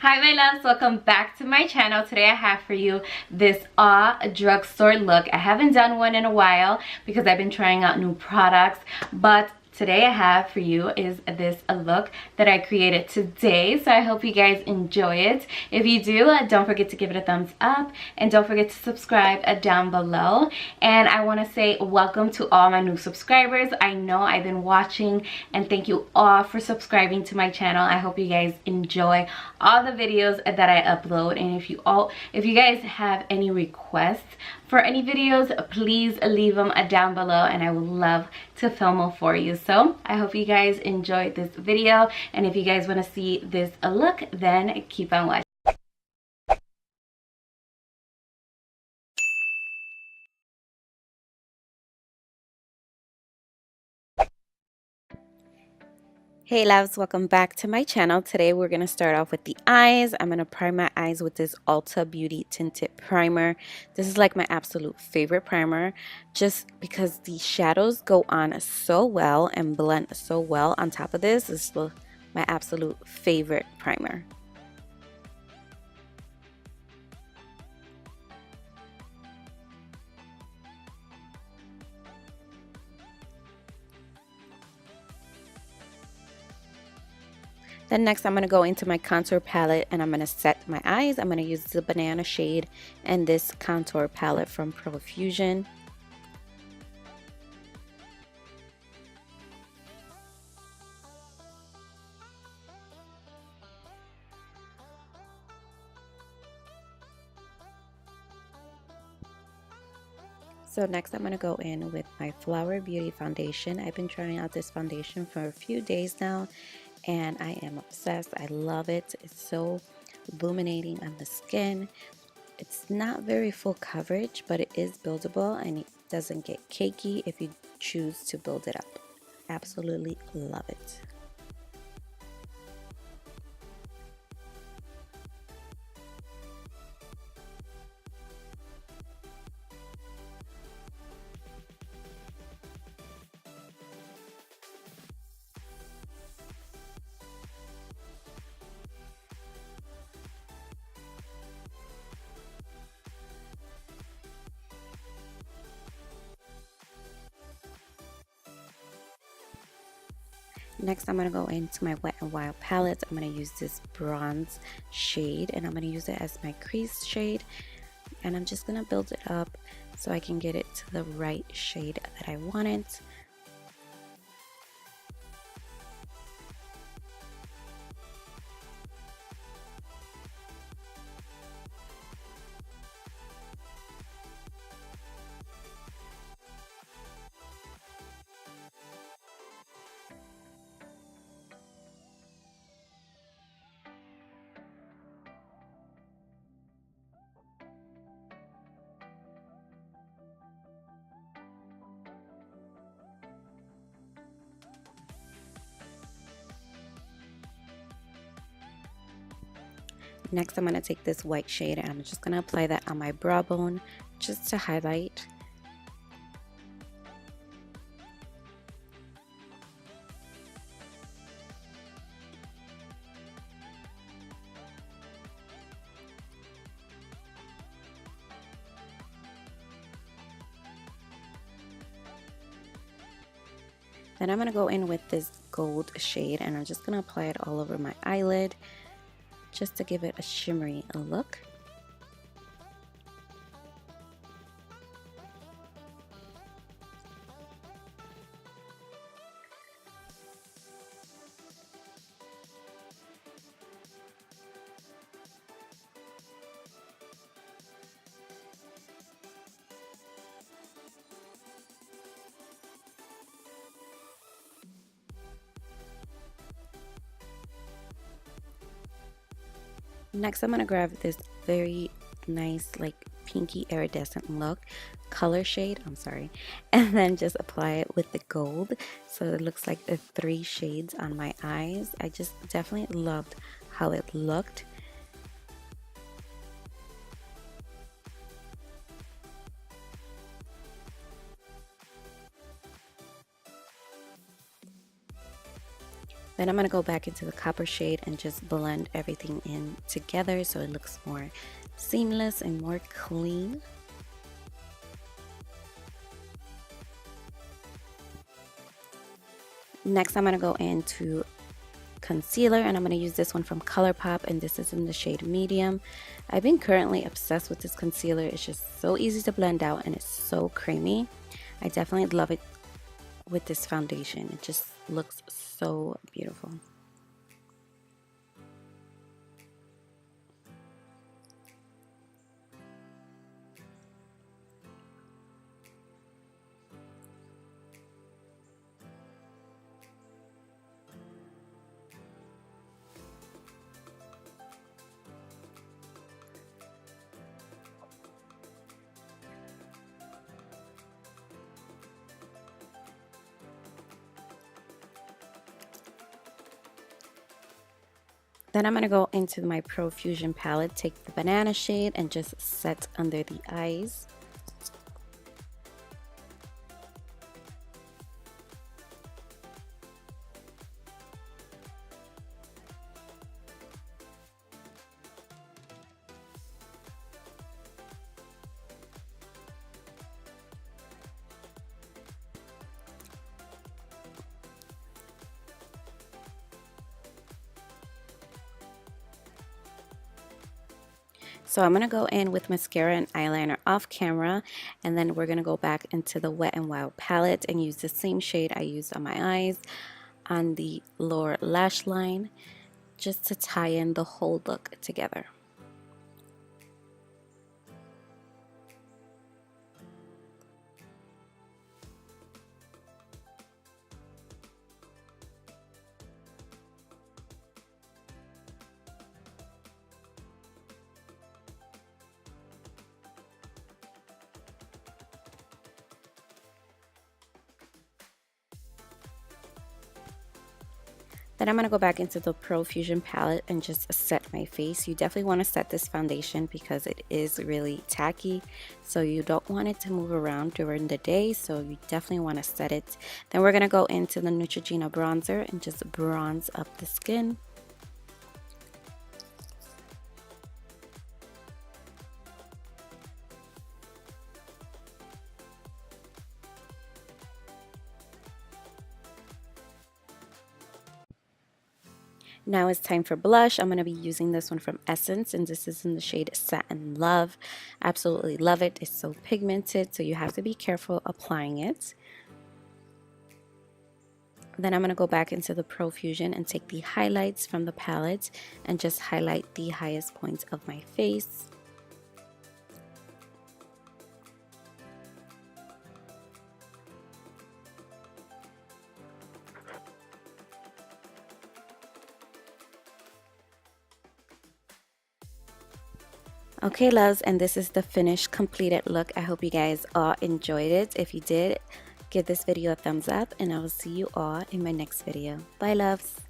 Hi my loves, welcome back to my channel. Today I have for you this drugstore look. I haven't done one in a while because I've been trying out new products, but today I have for you is this look that I created today. So I hope you guys enjoy it. If you do, don't forget to give it a thumbs up and don't forget to subscribe down below. And I want to say welcome to all my new subscribers. I know I've been watching, and thank you all for subscribing to my channel. I hope you guys enjoy all the videos that I upload, and if you guys have any requests for any videos, please leave them down below and I would love to film them for you. So I hope you guys enjoyed this video, and if you guys want to see this look, then keep on watching. Hey loves, welcome back to my channel. Today we're going to start off with the eyes. I'm going to prime my eyes with this Ulta Beauty Tinted Primer. This is like my absolute favorite primer just because the shadows go on so well and blend so well on top of this. This is my absolute favorite primer. Then next I'm going to go into my contour palette and I'm going to set my eyes. I'm going to use the banana shade and this contour palette from Profusion. So next I'm going to go in with my Flower Beauty foundation. I've been trying out this foundation for a few days now and I am obsessed. I love it. It's so illuminating on the skin. It's not very full coverage, but it is buildable and it doesn't get cakey if you choose to build it up. Absolutely love it. Next, I'm going to go into my Wet n Wild palette. I'm going to use this bronze shade and I'm going to use it as my crease shade. And I'm just going to build it up so I can get it to the right shade that I want it. Next, I'm going to take this white shade and I'm just going to apply that on my brow bone just to highlight. Then I'm going to go in with this gold shade and I'm just going to apply it all over my eyelid just to give it a shimmery look. Next, I'm going to grab this very nice like pinky iridescent color shade, and then just apply it with the gold so it looks like the 3 shades on my eyes. I just definitely loved how it looked. Then I'm going to go back into the copper shade and just blend everything in together so it looks more seamless and more clean. Next, I'm going to go into concealer, and I'm going to use this one from ColourPop, and this is in the shade medium. I've been currently obsessed with this concealer. It's just so easy to blend out and it's so creamy. I definitely love it with this foundation. It just looks so beautiful. Then I'm going to go into my Profusion palette, take the banana shade and just set under the eyes. So I'm going to go in with mascara and eyeliner off camera, and then we're going to go back into the Wet n Wild palette and use the same shade I used on my eyes on the lower lash line, just to tie in the whole look together. Then I'm going to go back into the Profusion palette and just set my face. You definitely want to set this foundation because it is really tacky, so you don't want it to move around during the day, so you definitely want to set it. Then we're going to go into the Neutrogena bronzer and just bronze up the skin. Now it's time for blush. I'm going to be using this one from Essence, and this is in the shade Satin Love. Absolutely love it. It's so pigmented, so you have to be careful applying it. Then I'm going to go back into the Profusion and take the highlights from the palette and just highlight the highest points of my face. Okay, loves, and this is the finished completed look. I hope you guys all enjoyed it. If you did, give this video a thumbs up, and I will see you all in my next video. Bye, loves.